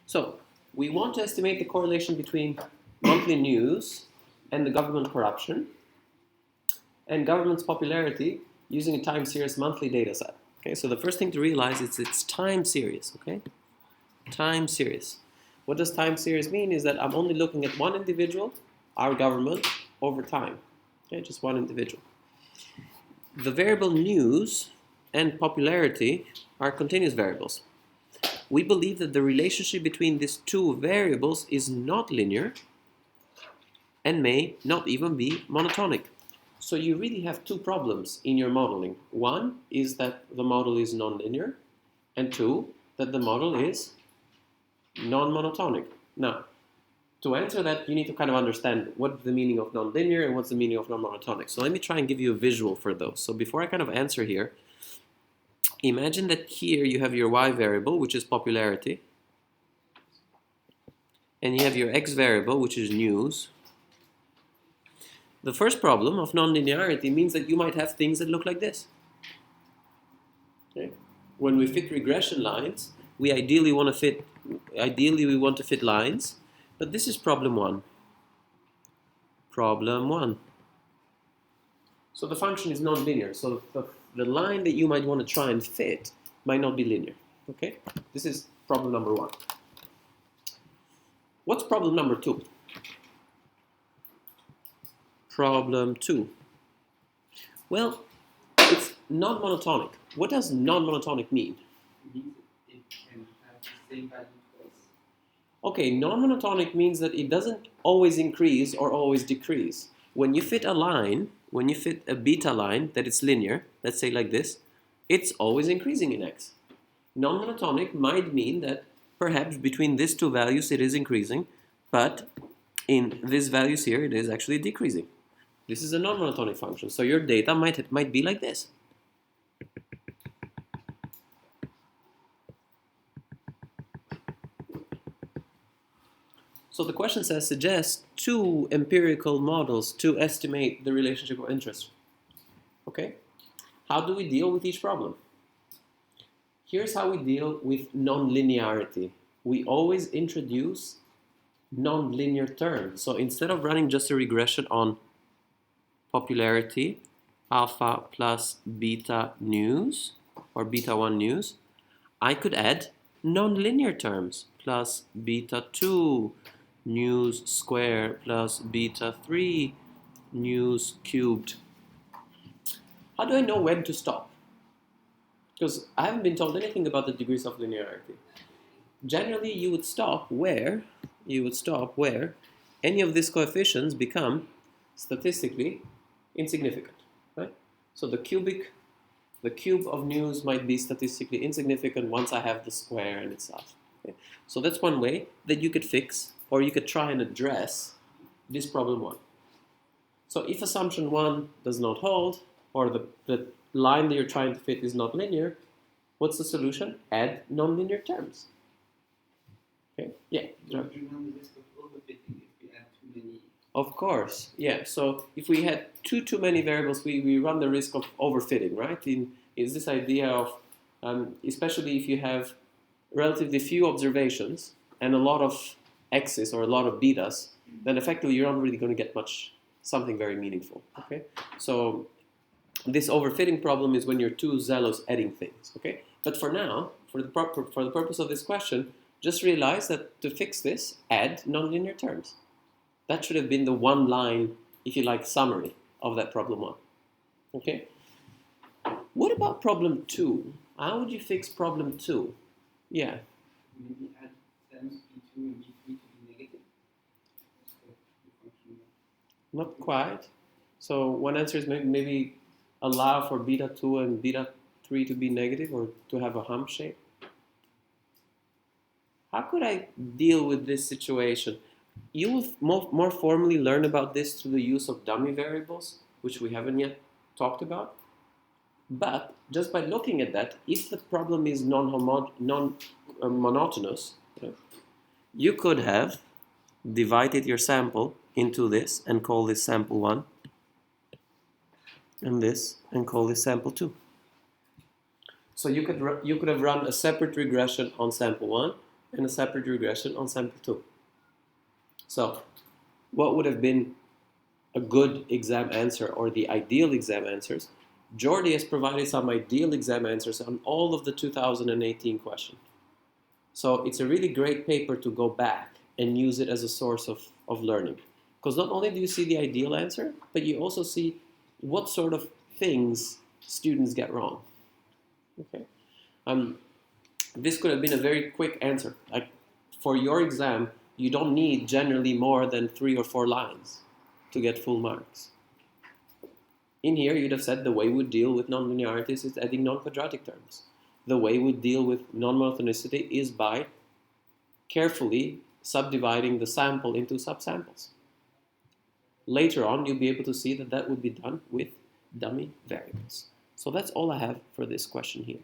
So we want to estimate the correlation between monthly news and the government corruption and government's popularity using a time series monthly data set. Okay, so the first thing to realize is it's time series, okay? Time series. What does time series mean is that I'm only looking at one individual, our government, over time. Okay, just one individual. The variable news and popularity are continuous variables. We believe that the relationship between these two variables is not linear and may not even be monotonic. So you really have two problems in your modeling. One is that the model is nonlinear, and two, that the model is non-monotonic. Now, to answer that, you need to kind of understand what's the meaning of nonlinear and what's the meaning of non-monotonic. So let me try and give you a visual for those. So before I kind of answer here, imagine that here you have your y variable, which is popularity, and you have your x variable, which is news. The first problem of nonlinearity means that you might have things that look like this. Okay? When we fit regression lines, we ideally want to fit lines, but this is problem one. Problem one. So the function is nonlinear. So the line that you might want to try and fit might not be linear. Okay? This is problem number one. What's problem number two? Problem two. Well, it's non-monotonic. What does non-monotonic mean? It can have the same value twice. Okay, non-monotonic means that it doesn't always increase or always decrease. When you fit a line, when you fit a beta line that is linear, let's say like this, it's always increasing in x. Non-monotonic might mean that perhaps between these two values it is increasing, but in these values here it is actually decreasing. This is a non-monotonic function, so your data might be like this. So the question says, suggest two empirical models to estimate the relationship of interest. Okay, how do we deal with each problem? Here's how we deal with nonlinearity. We always introduce nonlinear terms. So instead of running just a regression on popularity, alpha plus beta news, or beta 1 news, I could add nonlinear terms, plus beta 2 news square plus beta 3 news cubed. How do I know when to stop? Because I haven't been told anything about the degrees of linearity. Generally, you would stop where any of these coefficients become statistically insignificant, right? So the cube of news might be statistically insignificant once I have the square and itself. Okay? So that's one way that you could fix, or you could try and address this problem one. So if assumption one does not hold, or the line that you're trying to fit is not linear, what's the solution? Add nonlinear terms. Okay? Yeah. Don't you run the risk of overfitting if we add too many? Of course, yeah. So if we had too many variables, we run the risk of overfitting, right? Is this idea of, especially if you have relatively few observations and a lot of x's or a lot of betas, then effectively you're not really going to get something very meaningful. Okay, so this overfitting problem is when you're too zealous adding things. Okay, but for now, for the purpose of this question, just realize that to fix this, add nonlinear terms. That should have been the one line, if you like, summary of that problem one. Okay. What about problem two? How would you fix problem two? Yeah. Maybe add terms B2 and B3 to be negative? Not quite. So one answer is maybe allow for beta 2 and beta 3 to be negative, or to have a hump shape. How could I deal with this situation? You will more formally learn about this through the use of dummy variables, which we haven't yet talked about. But just by looking at that, if the problem is non-monotonous, you could have divided your sample into this and call this sample 1, and this, and call this sample 2. So you could have run a separate regression on sample 1 and a separate regression on sample 2. So what would have been a good exam answer or the ideal exam answers? Jordi has provided some ideal exam answers on all of the 2018 questions. So it's a really great paper to go back and use it as a source of learning. Because not only do you see the ideal answer, but you also see what sort of things students get wrong. Okay. This could have been a very quick answer. Like for your exam, you don't need generally more than 3 or 4 lines to get full marks. In here, you'd have said the way we deal with nonlinearities is adding non-quadratic terms. The way we deal with non-monotonicity is by carefully subdividing the sample into subsamples. Later on, you'll be able to see that that would be done with dummy variables. So that's all I have for this question here.